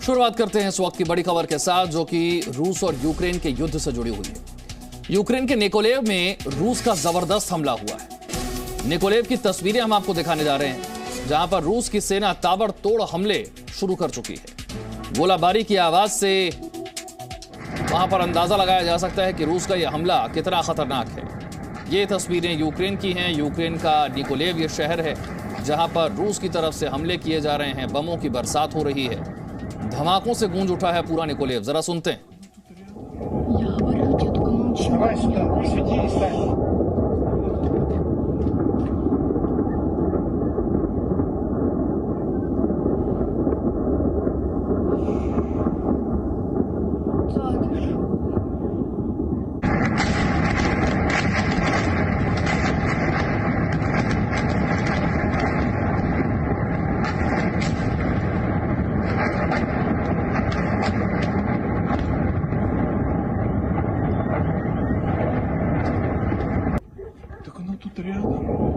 शुरुआत करते हैं इस वक्त की बड़ी खबर के साथ, जो कि रूस और यूक्रेन के युद्ध से जुड़ी हुई है। यूक्रेन के निकोलेव में रूस का जबरदस्त हमला हुआ है। निकोलेव की तस्वीरें हम आपको दिखाने जा रहे हैं, जहां पर रूस की सेना ताबड़तोड़ हमले शुरू कर चुकी है। गोलाबारी की आवाज से वहां पर अंदाजा लगाया जा सकता है कि रूस का यह हमला कितना खतरनाक है। ये तस्वीरें यूक्रेन की हैं। यूक्रेन का निकोलेव ये शहर है जहां पर रूस की तरफ से हमले किए जा रहे हैं। बमों की बरसात हो रही है, धमाकों से गूंज उठा है पूरा निकोलेव। जरा सुनते हैं। Тут рядом.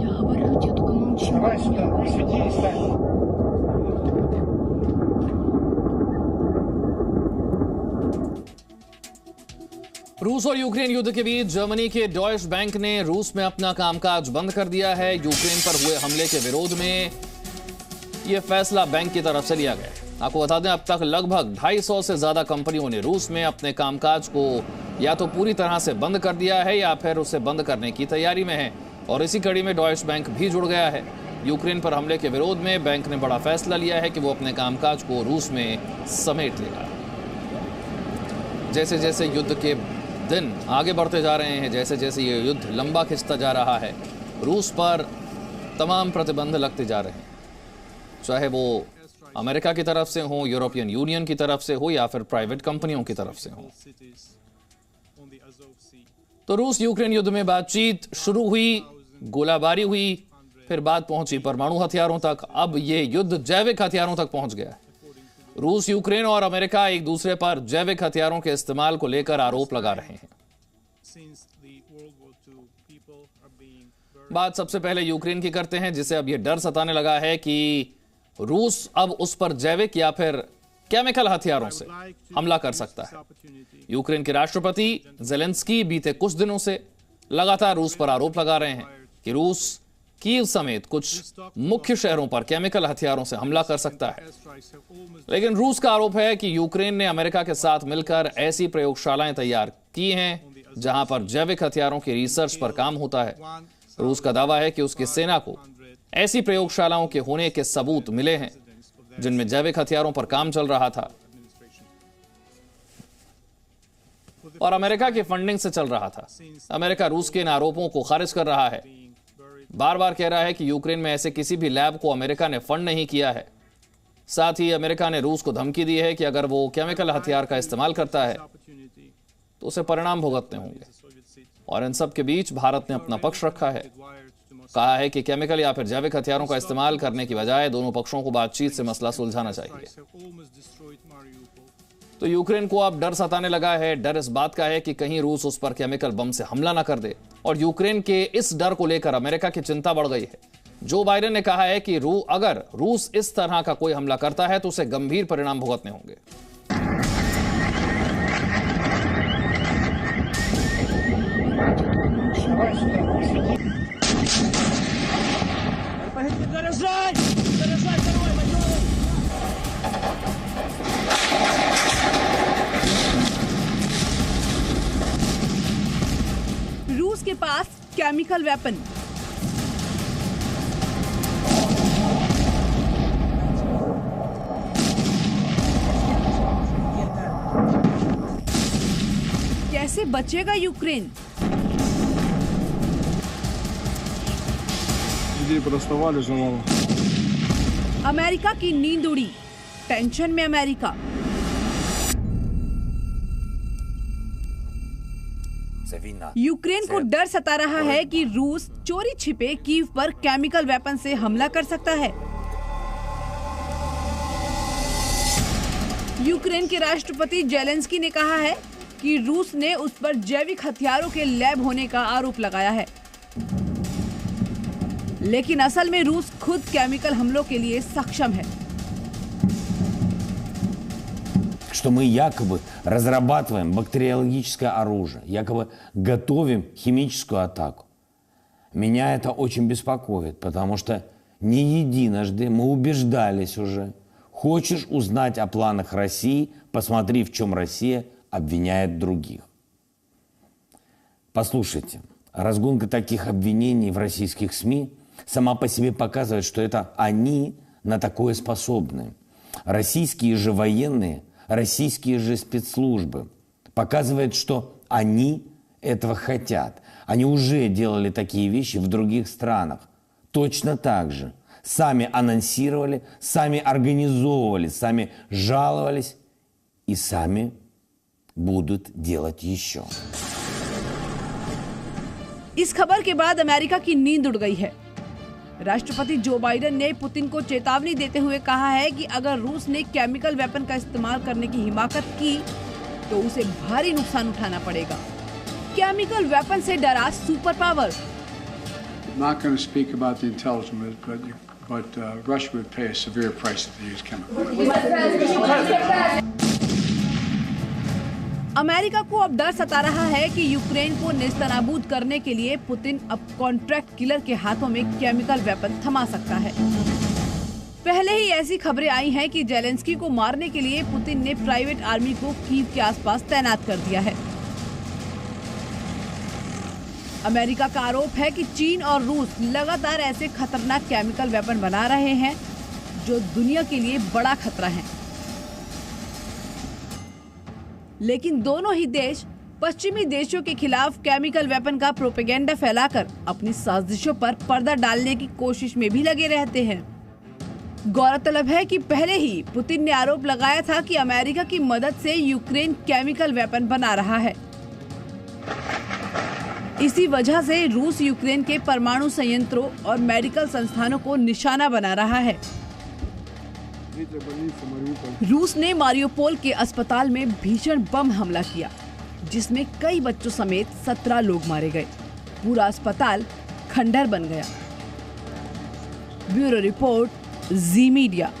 Я говорю, тебе только молчи. Давай сюда, свети и стань. रूस और यूक्रेन युद्ध के बीच जर्मनी के डॉयश बैंक ने रूस में अपना कामकाज बंद कर दिया है। यूक्रेन पर हुए हमले के विरोध में यह फैसला बैंक की तरफ से लिया गया है। आपको बता दें, अब तक लगभग 250 से ज्यादा कंपनियों ने रूस में अपने कामकाज को या तो पूरी तरह से बंद कर दिया है या फिर उसे बंद करने की तैयारी में है। और इसी कड़ी में डॉयश बैंक भी जुड़ गया है। यूक्रेन पर हमले के विरोध में बैंक ने बड़ा फैसला लिया है कि वो अपने कामकाज को रूस में समेट लेगा। जैसे जैसे युद्ध के दिन आगे बढ़ते जा रहे हैं, जैसे जैसे ये युद्ध लंबा खिंचता जा रहा है, रूस पर तमाम प्रतिबंध लगते जा रहे हैं, चाहे वो अमेरिका की तरफ से हो, यूरोपियन यूनियन की तरफ से हो या फिर प्राइवेट कंपनियों की तरफ से हो। तो रूस यूक्रेन युद्ध में बातचीत शुरू हुई, गोलाबारी हुई, फिर बात पहुंची परमाणु हथियारों तक। अब ये युद्ध जैविक हथियारों तक पहुंच गया है। रूस, यूक्रेन और अमेरिका एक दूसरे पर जैविक हथियारों के इस्तेमाल को लेकर आरोप लगा रहे हैं। बात सबसे पहले यूक्रेन की करते हैं, जिसे अब यह डर सताने लगा है कि रूस अब उस पर जैविक या फिर केमिकल हथियारों से हमला कर सकता है। यूक्रेन के राष्ट्रपति ज़ेलेंस्की बीते कुछ दिनों से लगातार रूस पर आरोप लगा रहे हैं कि रूस कीव समेत कुछ मुख्य शहरों पर केमिकल हथियारों से हमला कर सकता है। लेकिन रूस का आरोप है कि यूक्रेन ने अमेरिका के साथ मिलकर ऐसी प्रयोगशालाएं तैयार की हैं जहां पर जैविक हथियारों की रिसर्च पर काम होता है। रूस का दावा है कि उसकी सेना को ऐसी प्रयोगशालाओं के होने के सबूत मिले हैं जिनमें जैविक हथियारों पर काम चल रहा था और अमेरिका की फंडिंग से चल रहा था। अमेरिका रूस के इन आरोपों को खारिज कर रहा है, बार बार कह रहा है कि यूक्रेन में ऐसे किसी भी लैब को अमेरिका ने फंड नहीं किया है। साथ ही अमेरिका ने रूस को धमकी दी है कि अगर वो केमिकल हथियार का इस्तेमाल करता है तो उसे परिणाम भुगतने होंगे। और इन सब के बीच भारत ने अपना पक्ष रखा है, कहा है कि केमिकल या फिर जैविक हथियारों का इस्तेमाल करने की बजाय दोनों पक्षों को बातचीत से मसला सुलझाना चाहिए। तो यूक्रेन को अब डर सताने लगा है। डर इस बात का है कि कहीं रूस उस पर केमिकल बम से हमला ना कर दे। और यूक्रेन के इस डर को लेकर अमेरिका की चिंता बढ़ गई है। जो बाइडेन ने कहा है कि अगर रूस इस तरह का कोई हमला करता है तो उसे गंभीर परिणाम भुगतने होंगे। रूस के पास केमिकल वेपन। कैसे बचेगा यूक्रेन? अमेरिका की नींद उड़ी, टेंशन में अमेरिका। यूक्रेन को डर सता रहा है कि रूस चोरी छिपे कीव पर केमिकल वेपन से हमला कर सकता है। यूक्रेन के राष्ट्रपति ज़ेलेंस्की ने कहा है कि रूस ने उस पर जैविक हथियारों के लैब होने का आरोप लगाया है, लेकिन असल में रूस खुद केमिकल हमलों के लिए सक्षम है। что мы якобы разрабатываем бактериологическое оружие, якобы готовим химическую атаку. Меня это очень беспокоит, потому что не единожды мы убеждались уже. Хочешь узнать о планах России, посмотри, в чем Россия обвиняет других. Послушайте, разгонка таких обвинений в российских СМИ сама по себе показывает, что это они на такое способны. Российские же военные, российские же спецслужбы показывают, что они этого хотят. Они уже делали такие вещи в других странах. Точно так же. Сами анонсировали, сами организовывали, сами жаловались и сами будут делать еще. इस खबर के बाद अमेरिका की नींद उड़ गई है। राष्ट्रपति जो बाइडेन ने पुतिन को चेतावनी देते हुए कहा है कि अगर रूस ने केमिकल वेपन का इस्तेमाल करने की हिमाकत की तो उसे भारी नुकसान उठाना पड़ेगा। केमिकल वेपन से डरा super power. Not going to speak about the intelligence, but Russia would pay a severe price if they use chemicals. America को अब डर सता रहा है कि यूक्रेन को नेस्तनाबूद करने के लिए पुतिन अब कॉन्ट्रैक्ट किलर के हाथों में केमिकल वेपन थमा सकता है। पहले ही ऐसी खबरें आई हैं कि जेलेंस्की को मारने के लिए पुतिन ने प्राइवेट आर्मी को कीव के आसपास तैनात कर दिया है। अमेरिका का आरोप है कि चीन और रूस लगातार ऐसे खतरनाक केमिकल वेपन बना रहे हैं जो दुनिया के लिए बड़ा खतरा है। लेकिन दोनों ही देश पश्चिमी देशों के खिलाफ केमिकल वेपन का प्रोपेगेंडा फैलाकर अपनी साजिशों पर पर्दा डालने की कोशिश में भी लगे रहते हैं। गौरतलब है कि पहले ही पुतिन ने आरोप लगाया था कि अमेरिका की मदद से यूक्रेन केमिकल वेपन बना रहा है। इसी वजह से रूस यूक्रेन के परमाणु संयंत्रों और मेडिकल संस्थानों को निशाना बना रहा है। रूस ने मारियोपोल के अस्पताल में भीषण बम हमला किया, जिसमें कई बच्चों समेत 17 लोग मारे गए। पूरा अस्पताल खंडहर बन गया। ब्यूरो रिपोर्ट, जी मीडिया।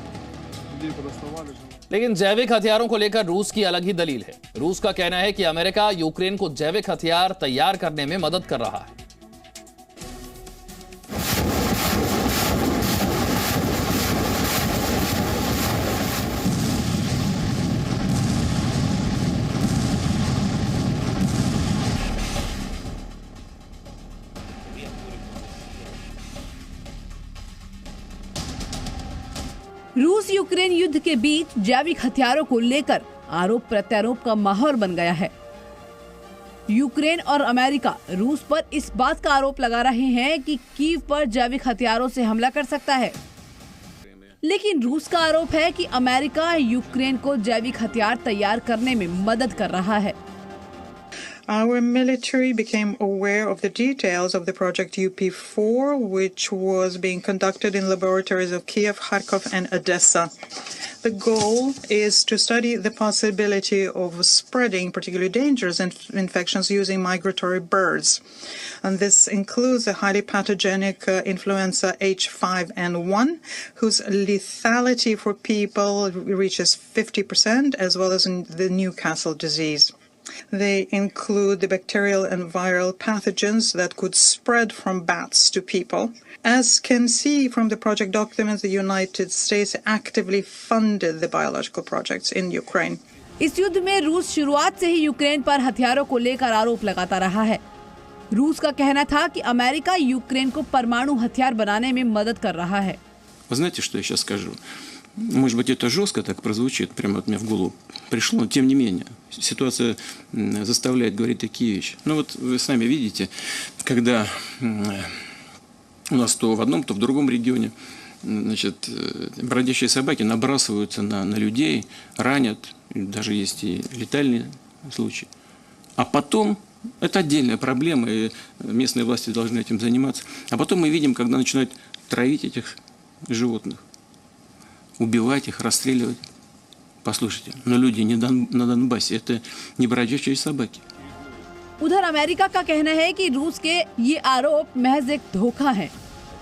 लेकिन जैविक हथियारों को लेकर रूस की अलग ही दलील है। रूस का कहना है कि अमेरिका यूक्रेन को जैविक हथियार तैयार करने में मदद कर रहा है। रूस यूक्रेन युद्ध के बीच जैविक हथियारों को लेकर आरोप प्रत्यारोप का माहौल बन गया है। यूक्रेन और अमेरिका रूस पर इस बात का आरोप लगा रहे हैं कि कीव पर जैविक हथियारों से हमला कर सकता है। लेकिन रूस का आरोप है कि अमेरिका यूक्रेन को जैविक हथियार तैयार करने में मदद कर रहा है। Our military became aware of the details of the project UP4, which was being conducted in laboratories of Kiev, Kharkov, and Odessa. The goal is to study the possibility of spreading particularly dangerous infections using migratory birds. And this includes the highly pathogenic influenza H5N1, whose lethality for people reaches 50%, as well as the Newcastle disease. They include the bacterial and viral pathogens that could spread from bats to people. As can see from the project documents, the United States actively funded the biological projects in Ukraine. इस युद्ध में रूस शुरुआत से ही Ukraine पर हथियारों को लेकर आरोप लगाता रहा है। रूस का कहना था कि अमेरिका यूक्रेन को परमाणु हथियार बनाने में मदद कर रहा है। Вы знаете, что я сейчас скажу? Может быть, это жестко так прозвучит, прямо от меня в голову пришло, но тем не менее, ситуация заставляет говорить такие вещи. Ну вот вы сами видите, когда у нас то в одном, то в другом регионе, значит, бродячие собаки набрасываются на людей, ранят, даже есть и летальные случаи. А потом, это отдельная проблема, и местные власти должны этим заниматься, а потом мы видим, когда начинают травить этих животных, убивать их, расстреливать. Послушайте, но люди не на Донбассе, это не бродячие собаки. उधर अमेरिका का कहना है कि रूस के ये आरोप महज एक धोखा है।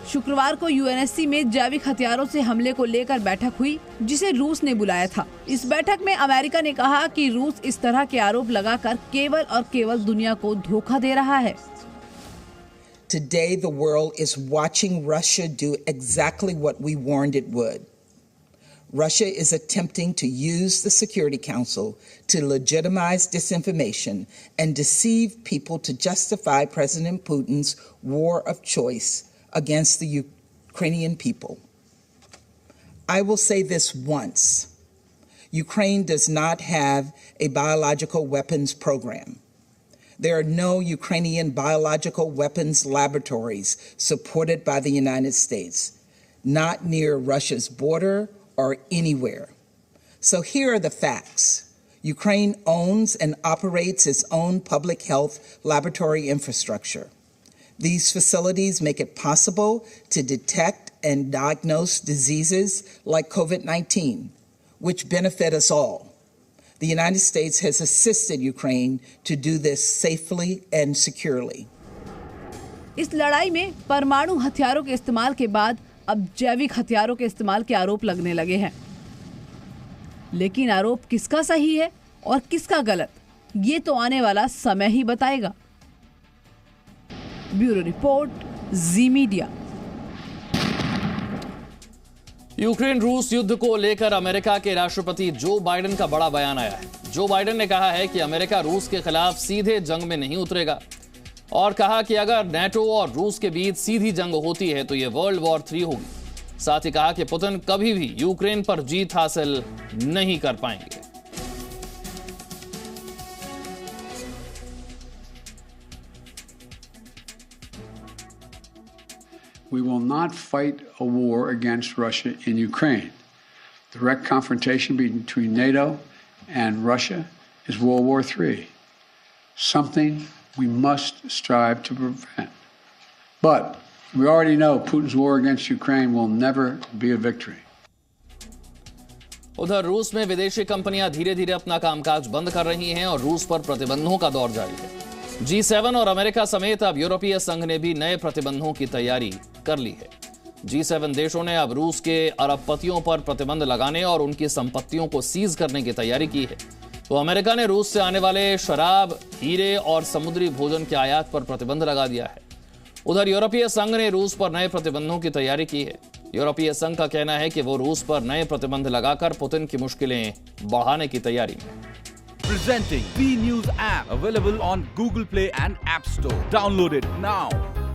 शुक्रवार को यूएनएससी में जैविक हथियारों से हमले को लेकर बैठक हुई, जिसे रूस ने बुलाया था। इस बैठक में अमेरिका ने कहा कि रूस इस तरह के आरोप लगाकर केवल और केवल दुनिया को धोखा दे रहा है। Today, the world is watching Russia do exactly what we warned it would. Russia is attempting to use the Security Council to legitimize disinformation and deceive people to justify President Putin's war of choice against the Ukrainian people. I will say this once. Ukraine does not have a biological weapons program. There are no Ukrainian biological weapons laboratories supported by the United States, not near Russia's border or anywhere. So here are the facts. Ukraine owns and operates its own public health laboratory infrastructure. These facilities make it possible to detect and diagnose diseases like COVID-19, which benefit us all. The United States has assisted Ukraine to do this safely and securely. इस लड़ाई में परमाणु हथियारों के इस्तेमाल के बाद अब जैविक हथियारों के इस्तेमाल के आरोप लगने लगे हैं। लेकिन आरोप किसका सही है और किसका गलत, ये तो आने वाला समय ही बताएगा। ब्यूरो रिपोर्ट, जी मीडिया। यूक्रेन रूस युद्ध को लेकर अमेरिका के राष्ट्रपति जो बाइडेन का बड़ा बयान आया है। जो बाइडेन ने कहा है कि अमेरिका रूस के खिलाफ सीधे जंग में नहीं उतरेगा और कहा कि अगर नेटो और रूस के बीच सीधी जंग होती है तो यह वर्ल्ड वॉर 3 होगी। साथ ही कहा कि पुतिन कभी भी यूक्रेन पर जीत हासिल नहीं कर पाएंगे। We will not fight a war against Russia in Ukraine. Direct confrontation between NATO and Russia is World War III, something we must strive to prevent. But we already know Putin's war against Ukraine will never be a victory. उधर रूस में विदेशी कंपनियां धीरे धीरे अपना कामकाज बंद कर रही हैं और रूस पर प्रतिबंधों का दौर जारी है। G7 और अमेरिका समेत अब यूरोपीय संघ ने भी नए प्रतिबंधों की तैयारी कर ली है। G7 देशों ने अब रूस के अरबपतियों पर प्रतिबंध लगाने और उनकी संपत्तियों को सीज करने की तैयारी की है। तो अमेरिका ने रूस से आने वाले शराब, हीरे और समुद्री भोजन के आयात पर प्रतिबंध लगा दिया है। उधर यूरोपीय संघ ने रूस पर नए प्रतिबंधों की तैयारी की है। यूरोपीय संघ का कहना है कि वो रूस पर नए प्रतिबंध लगाकर पुतिन की मुश्किलें बढ़ाने की तैयारी में। Presenting B News app, available on Google Play and App Store. Download it now.